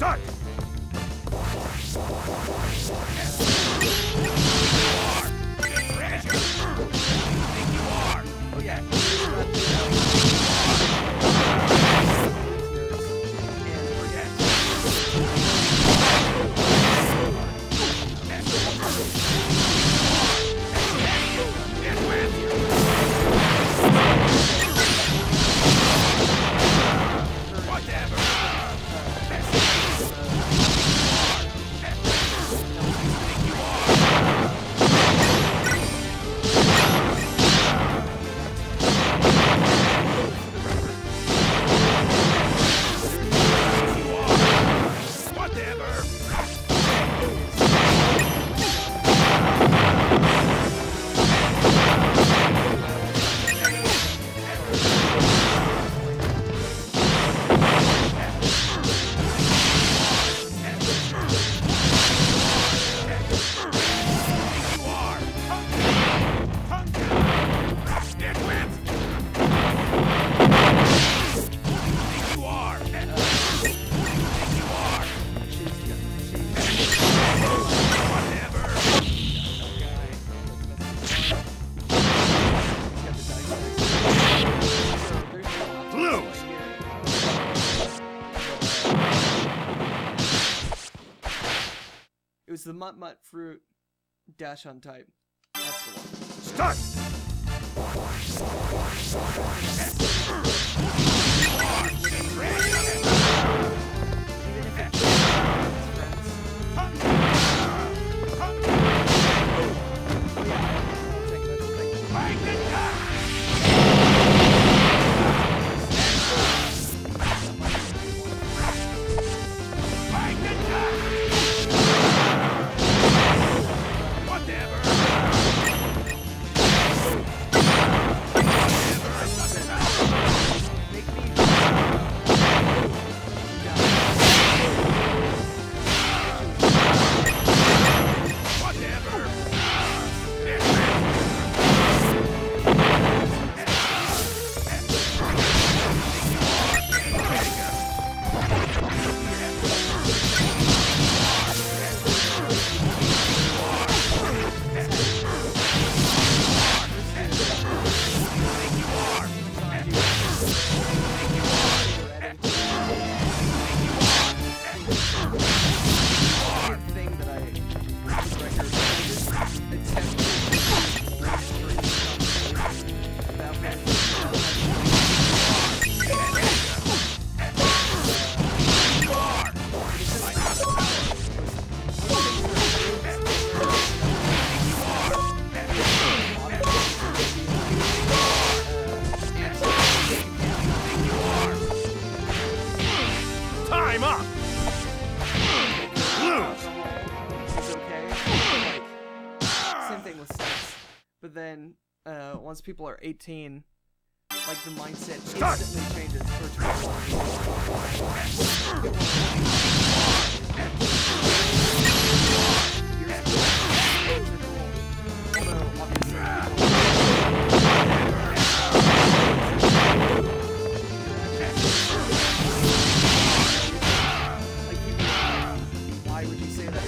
Start! Oh yeah. It was the Mutt Fruit dash on type. That's the one. Start! Time up! Lose! It's okay. Like, same thing with sex. But then, once people are 18, like the mindset instantly changes for 21. Why would you say that?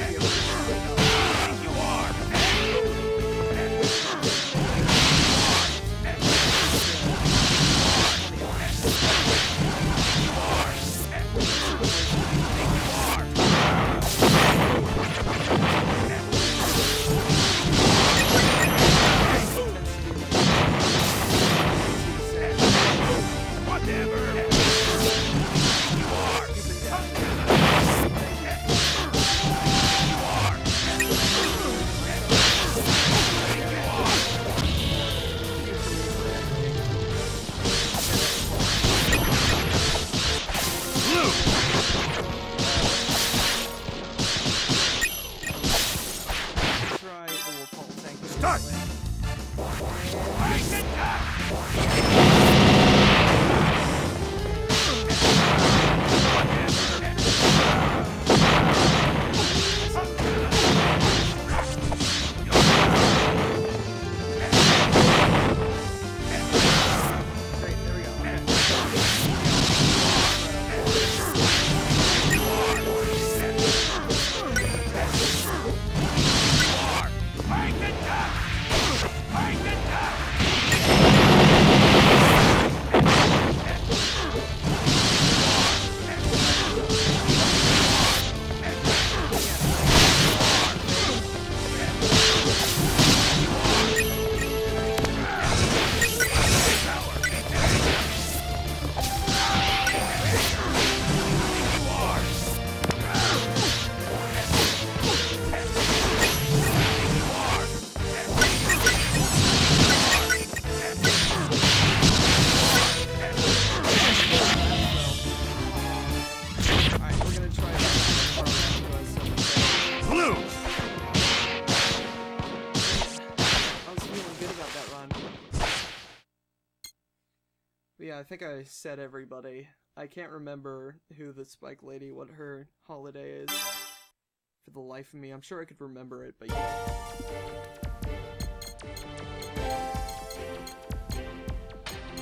I think I said everybody. I can't remember who the Spike Lady, what her holiday is. For the life of me, I'm sure I could remember it, but yeah.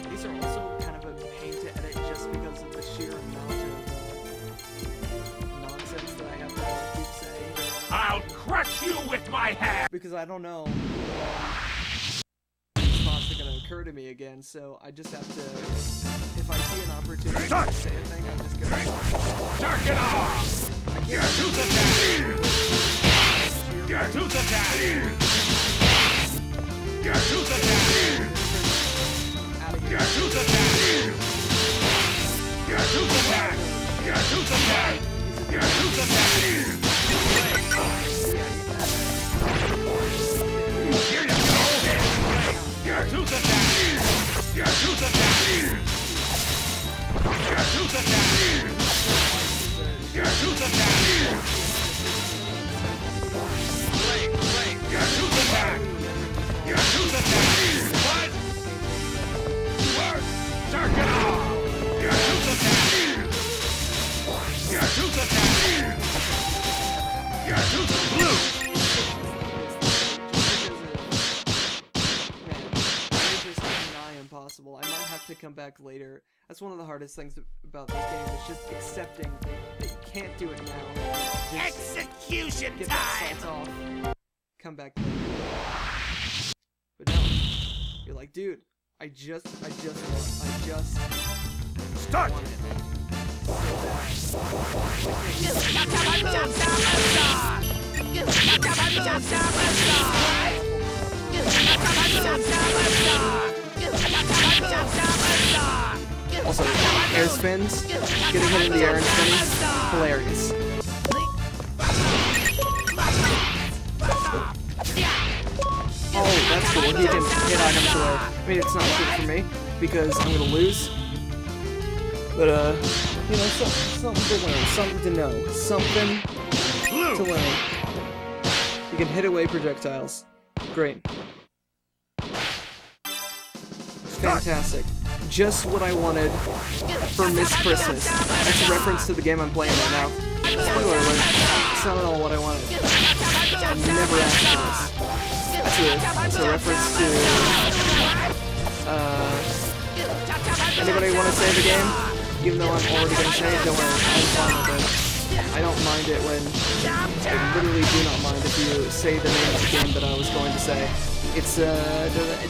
These are also kind of a pain to edit just because of the sheer amount of nonsense that I have to keep saying. I'll crush you with my hand! Because I don't know when thoughts are gonna occur to me again, so I just have to, if I see an opportunity to say a thing, I'm just gonna Jerk it off! Get to the daddy! Get to the daddy! Get to the daddy! Get to the daddy! Get to the daddy! Get to the daddy! Get to the daddy! Here you go! Get to the daddy! Get to the daddy! Get to the daddy! Get to the daddy! Get to the daddy! Get to the daddy! What? What? Jerk it off! Get to the daddy! Get to the daddy! Get to the blue! Impossible. I might have to come back later. That's one of the hardest things about this game, is just accepting that you can't do it now. Just execution get time! that salt off. Come back later. But no, you're like, dude, I just Start! want it. Also, air spins, getting hit in the air and spinning, hilarious. Oh, that's cool. He can hit items away. I mean, it's not good for me because I'm gonna lose. But you know, something to learn, something to know, something to learn. You can hit away projectiles. Great. Fantastic. Just what I wanted for Miss Christmas. That's a reference to the game I'm playing right now. Spoiler alert, it's not at all what I wanted. I never asked for this. That's a reference to... anybody want to say the game? Even though I'm already going to say it, don't worry, I'm fine with it. I don't mind it when... I literally do not mind if you say the name of the game that I was going to say. It's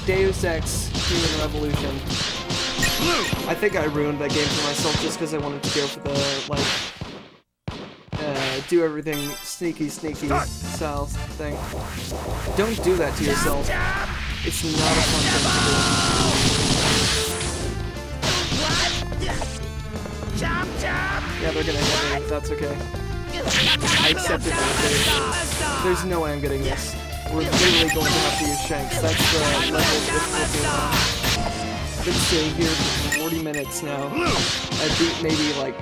Deus Ex Human Revolution. I think I ruined that game for myself just because I wanted to go for the, like, do everything sneaky style thing. Don't do that to yourself. It's not a fun thing to do. Yeah, they're gonna hit me. That's okay. I accepted that. There's no way I'm getting this. We're literally going to have to use Shanks. That's the level of difficulty now. I've been staying here for 40 minutes now. I beat maybe like...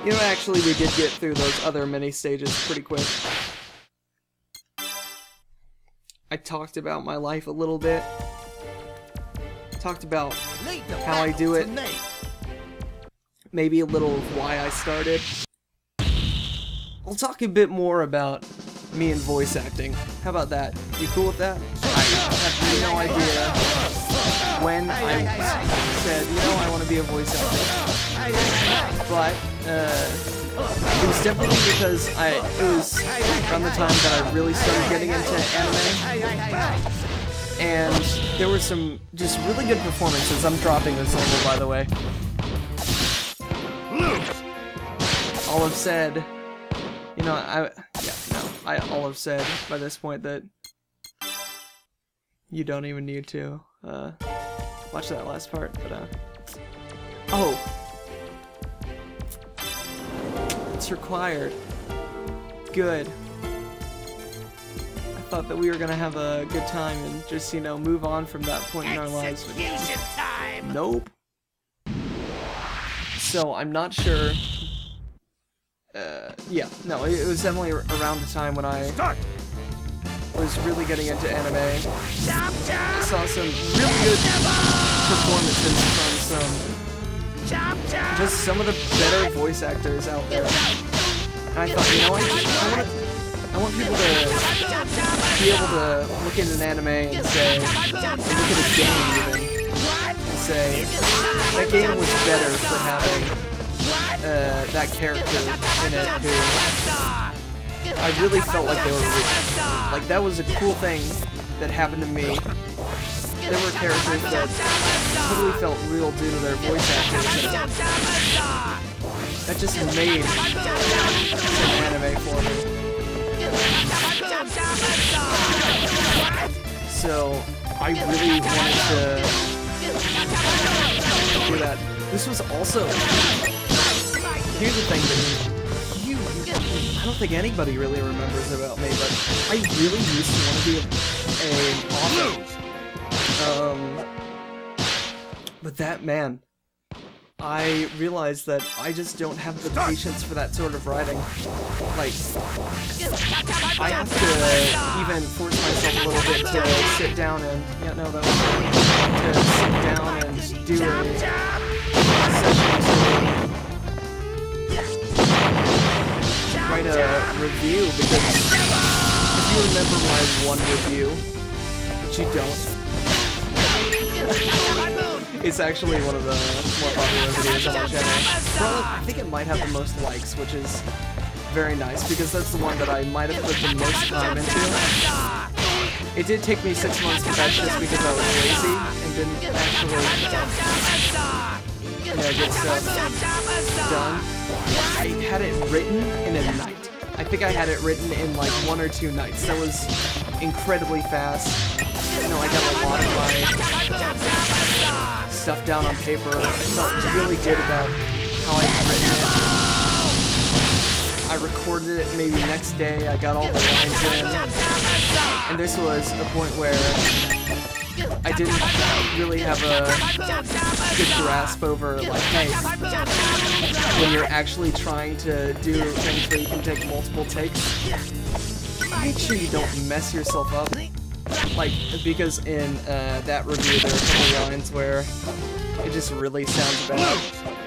You know, actually we did get through those other mini stages pretty quick. I talked about my life a little bit. Talked about how I do it. Maybe a little of why I started. I'll talk a bit more about me and voice acting. How about that? You cool with that? I have no idea when I said, you know, I want to be a voice actor. But, it was definitely because it was around the time that I really started getting into anime. And there were some just really good performances. I'm dropping this level, by the way. All I've said, you know, I all have said by this point that you don't even need to watch that last part, but oh, it's required. Good. I thought that we were gonna have a good time and just, you know, move on from that point in our lives. But nope. So I'm not sure. Yeah, no, it was definitely around the time when I was really getting into anime. I saw some really good performances from some just some of the better voice actors out there. And I thought, you know what, I want people to be able to look at an anime and say, or look at a game even, and say, that game was better for having that character in it who I really felt like they were real. Like, that was a cool thing that happened to me. There were characters that totally felt real due to their voice actors. That just made some anime for me. So, I really wanted to do that. This was also... Here's the thing that I don't think anybody really remembers about me, but I really used to want to be an author. But that, man, I realized that I just don't have the patience for that sort of writing. Like, I have to even force myself a little bit to sit down and, yeah, no, that was to sit down and do a session write a review, because if you remember my one review, which you don't, it's actually one of the more popular videos on my channel. Probably, I think it might have the most likes, which is very nice, because that's the one that I might have put the most time into. It did take me 6 months to fetch this because I was lazy and didn't actually, get stuff done. I had it written in a night. I think I had it written in like 1 or 2 nights. That was incredibly fast. You know, I got a lot of my stuff down on paper. I felt really good about how I had written it. I recorded it maybe next day. I got all the lines in. And this was a point where I didn't really have a good grasp over, like, hey, when you're actually trying to do things where you can take multiple takes, make sure you don't mess yourself up. Like, because in that review there are a couple lines where it just really sounds bad.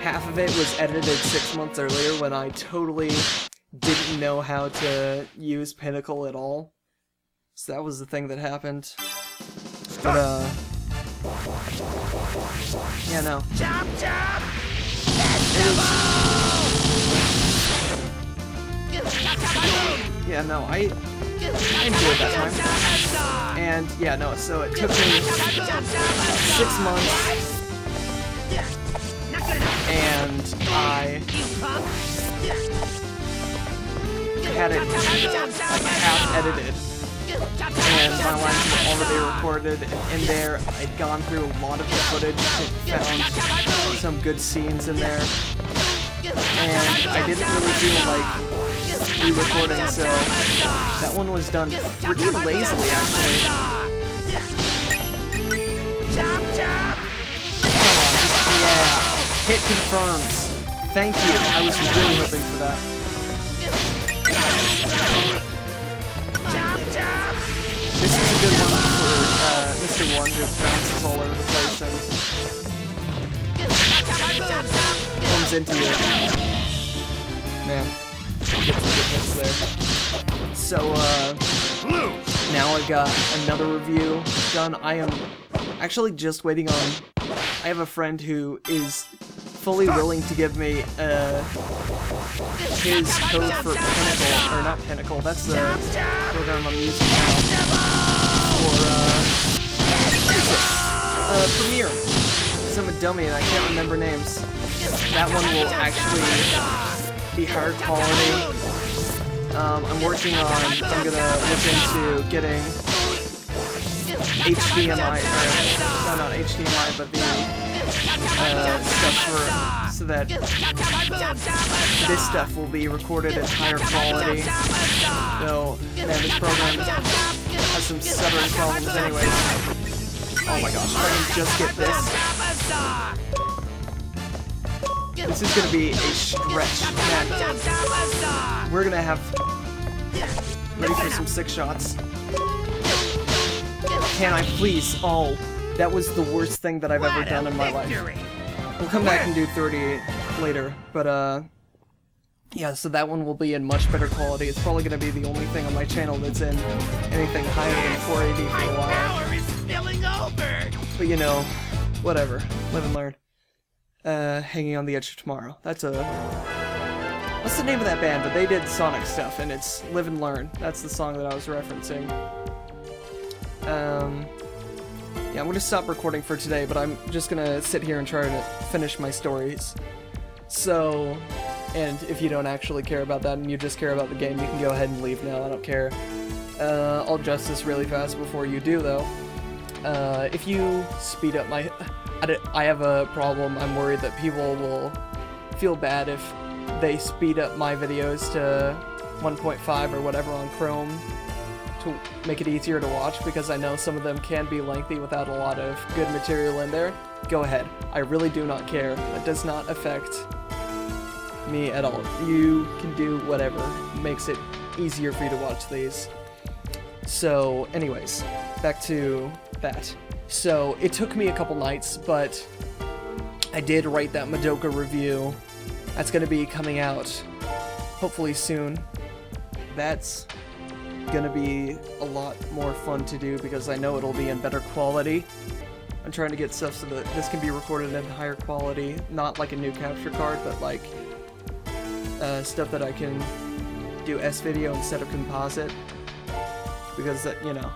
Half of it was edited 6 months earlier when I totally didn't know how to use Pinnacle at all. So that was the thing that happened. But, yeah, no. Yeah, no, I enjoyed that time. And, yeah, no, so it took me 6 months, and I had it half edited. And my lines were already recorded, and in there I'd gone through a lot of the footage and found some good scenes in there. And I didn't really feel like re-recording, so that one was done pretty lazily, actually. Yeah, hit confirms. Thank you, I was really hoping for that. This is a good one for Mr. One, who bounces all over the place and comes into you. Man, get some good hits there. So, now I've got another review done. I am actually just waiting on... I have a friend who is fully willing to give me his code for Pinnacle, or not Pinnacle, that's the program I'm using now, for Premiere. Because I'm a dummy and I can't remember names. That one will actually be higher quality. I'm working on, I'm gonna look into getting HDMI, no, not HDMI, but the stuff for, so that this stuff will be recorded at higher quality. So, man, this program has some stuttering problems anyways. Oh my gosh, if I can just get this. This is gonna be a stretch, man. We're gonna have, ready for some 6 shots. Can I please? Oh, that was the worst thing that I've ever done in my life. We'll come back and do 30 later, but yeah, so that one will be in much better quality. It's probably going to be the only thing on my channel that's in anything higher than 480 for a while. My power is spilling over! But you know, whatever. Live and learn. Hanging on the Edge of Tomorrow. That's a... What's the name of that band? But they did Sonic stuff, and it's Live and Learn. That's the song that I was referencing. Yeah, I'm gonna stop recording for today, but I'm just gonna sit here and try to finish my stories. So... And if you don't actually care about that and you just care about the game, you can go ahead and leave now, I don't care. I'll adjust this really fast before you do, though. If you speed up my... I have a problem. I'm worried that people will feel bad if they speed up my videos to 1.5 or whatever on Chrome to make it easier to watch, because I know some of them can be lengthy without a lot of good material in there. Go ahead. I really do not care. That does not affect me at all. You can do whatever makes it easier for you to watch these. So anyways, back to that. So it took me a couple nights, but I did write that Madoka review. That's gonna be coming out hopefully soon. That's gonna be a lot more fun to do because I know it'll be in better quality. I'm trying to get stuff so that this can be recorded in higher quality, not like a new capture card, but like stuff that I can do S-video instead of composite, because that, you know,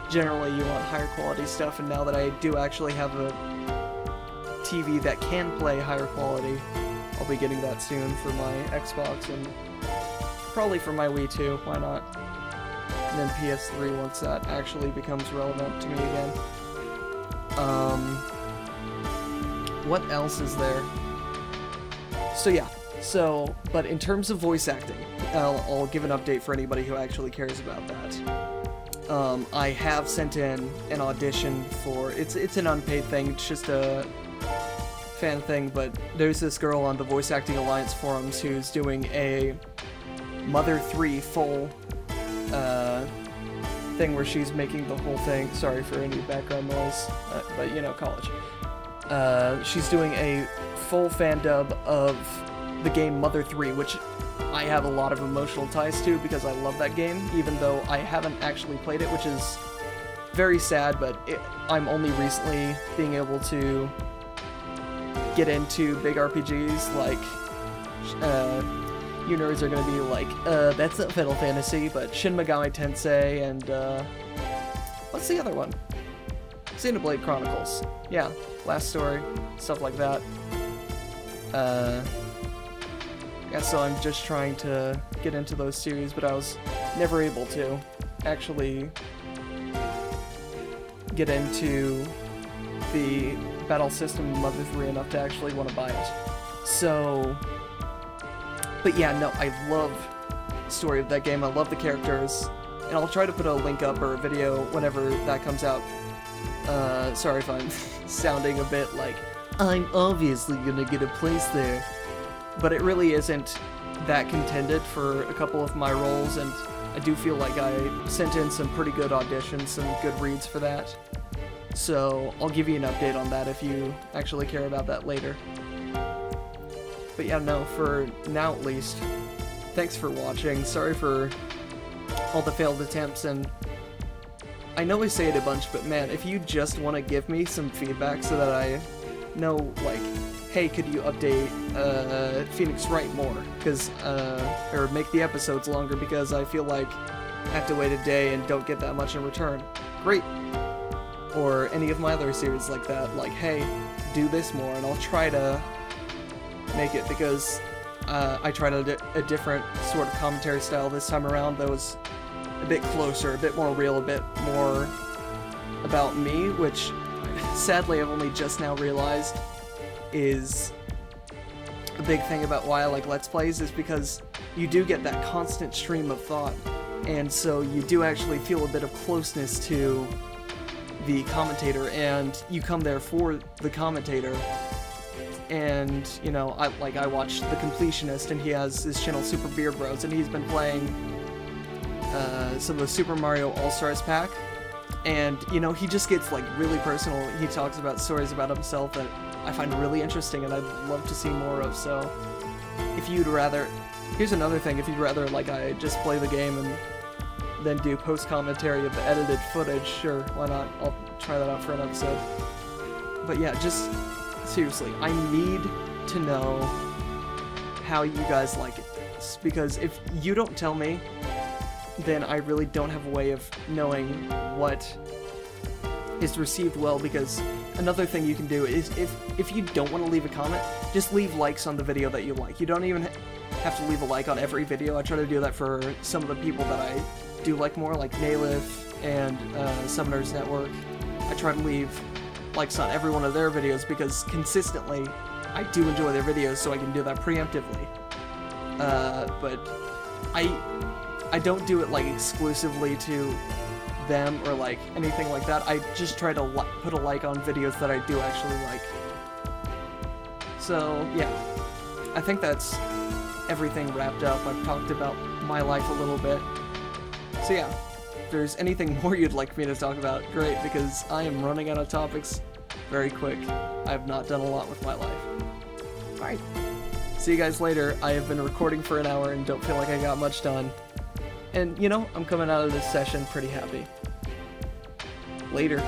generally you want higher quality stuff, and now that I do actually have a TV that can play higher quality, I'll be getting that soon for my Xbox and probably for my Wii too, why not? And then PS3 once that actually becomes relevant to me again. What else is there? So yeah. So, but in terms of voice acting, I'll give an update for anybody who actually cares about that. I have sent in an audition for, it's an unpaid thing, it's just a fan thing, but there's this girl on the Voice Acting Alliance forums who's doing a Mother 3 full thing where she's making the whole thing, sorry for any background noise, but you know, college. She's doing a full fan dub of the game Mother 3, which I have a lot of emotional ties to because I love that game, even though I haven't actually played it, which is very sad, but I'm only recently being able to get into big RPGs, like, you nerds are gonna be like, that's not Final Fantasy, but Shin Megami Tensei, and, what's the other one? Xenoblade Chronicles. Yeah, Last Story, stuff like that. Yeah, so I'm just trying to get into those series, but I was never able to actually get into the battle system in Mother 3 enough to actually want to buy it. So, but yeah, no, I love the story of that game, I love the characters, and I'll try to put a link up or a video whenever that comes out. Sorry if I'm sounding a bit like, I'm obviously gonna get a place there. But it really isn't that contended for a couple of my roles, and I do feel like I sent in some pretty good auditions, some good reads for that. So I'll give you an update on that if you actually care about that later. But yeah, no, for now at least, thanks for watching. Sorry for all the failed attempts, and I know I say it a bunch, but man, if you just want to give me some feedback so that I know, like, hey, could you update Phoenix Wright more? Because, or make the episodes longer because I feel like I have to wait a day and don't get that much in return. Great. Or any of my other series like that, like, hey, do this more, and I'll try to make it, because I tried a different sort of commentary style this time around that was a bit closer, a bit more real, a bit more about me, which sadly I've only just now realized is a big thing about why I like Let's Plays, is because you do get that constant stream of thought, and so you do actually feel a bit of closeness to the commentator, and you come there for the commentator. And, you know, I watched The Completionist, and he has his channel Super Beer Bros, and he's been playing some of the Super Mario All-Stars pack, and, you know, he just gets, like, really personal. He talks about stories about himself that I find really interesting and I'd love to see more of. So if you'd rather, here's another thing, if you'd rather like I just play the game and then do post commentary of the edited footage, sure, why not? I'll try that out for an episode. But yeah, just seriously, I need to know how you guys like it, because if you don't tell me, then I really don't have a way of knowing what is received well. Because another thing you can do is if you don't want to leave a comment, just leave likes on the video that you like. You don't even have to leave a like on every video. I try to do that for some of the people that I do like more, like Naylif and Summoners Network. I try to leave likes on every one of their videos because consistently I do enjoy their videos, so I can do that preemptively. But I don't do it like exclusively to them or like anything like that. I just try to put a like on videos that I do actually like. So yeah, I think that's everything wrapped up. I've talked about my life a little bit. So yeah, if there's anything more you'd like me to talk about, great, because I am running out of topics very quick. I have not done a lot with my life. Alright, see you guys later. I have been recording for an hour and don't feel like I got much done. And, you know, I'm coming out of this session pretty happy. Later.